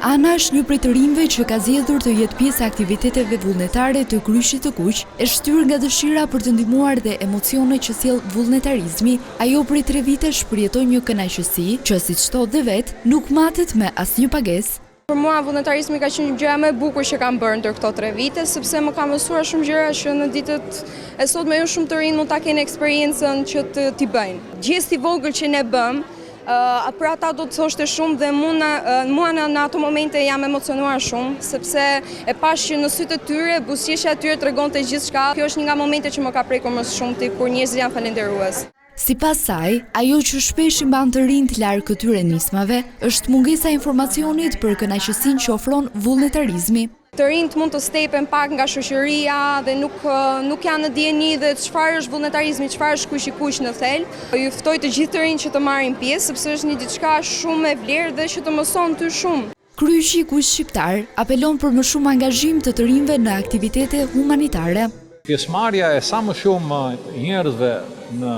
Ana është një prej të rinjve që ka zgjedhur të jetë pjesë e aktiviteteve vullnetare të Kryshit të Kuq, e shtyr nga dëshira për të ndihmuar dhe emocione që sjell vullnetarizmi. Ajo prej 3 vitesh përjeton një kënaqësi që, siç thotë dhe vet, nuk matet me asnjë pagesë. Për mua vullnetarizmi ka qenë gjëja më e bukur që kam bërë ndër këto 3 vite, sepse më ka mësuar shumë gjëra që në ditët e sotme jo shumë të rinë mund ta kenë eksperiencën që t'i bëjnë. Gjesti i vogël që ne bëm, për ata do të thoshte shumë dhe mua në ato momente jam emocionuar shumë, sepse e pash që në sytë e tyre, buzëqeshja e tyre tregonte gjithçka. Kjo është një nga momente që më ka prekur më shumë kur njerëzit janë falendërues. Sipas saj, ajo që shpesh i mban të rinjt larg këtyre nismave është mungesa e informacionit për kënaqësinë që ofron vullnetarizmi. Të rinjt mund të stepen pak nga shoqëria dhe nuk janë në dieni dhe çfarë është vullnetarizmi, çfarë është Kryshi i Kuq në thelb. Ju ftoj të gjithë të rinjt që të marrin pjesë, sepse është një diçka shumë e vlerë dhe që të mëson ty shumë. Kryshi i Kuq shqiptar apelon për më shumë angazhim të rinjve në aktivitete humanitare. Pjesëmarrja e sa më shumë njerëzve në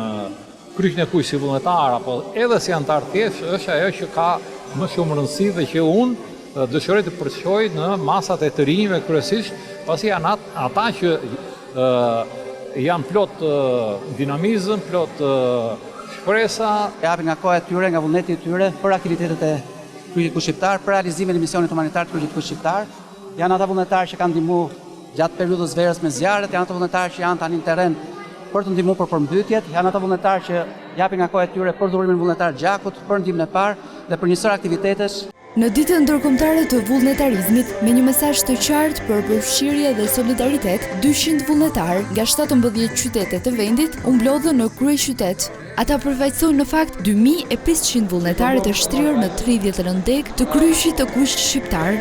Kryshin e Kuq si vullnetar apo edhe si antar thjesht është ajo që ka më shumë rëndësi dhe që unë dëshiroj të përfshoj në masat e të rinjve kryesisht, pasi janë ata që janë plot dinamizëm, plot shpresa. Japin nga koha e tyre, nga vullneti i tyre për aktivitetet e Kryshit Kuq shqiptar, për realizimin e misionit humanitar të Kryshit Kuq shqiptar. Janë ata vullnetarë që kanë ndihmuar gjatë periudhës verës me zjarret, janë ata vullnetarë që janë tani në terren për të ndihmuar për përmbytjet, janë ata vullnetarë që japin nga koha e tyre për dhurimin vullnetar gjakut, për ndihmën e parë dhe për një sër aktivitetesh. Në ditën ndërkombëtare të vullnetarizmit, me një mesazh të qartë për përfshirje dhe solidaritet, 200 vullnetar nga 17 qytete të vendit u mblodhën në kryeqytet. Ata përfaqësojnë në fakt 2500 vullnetarë të shtrirë në 30 rëndek të Kryshit të Kuq shqiptar.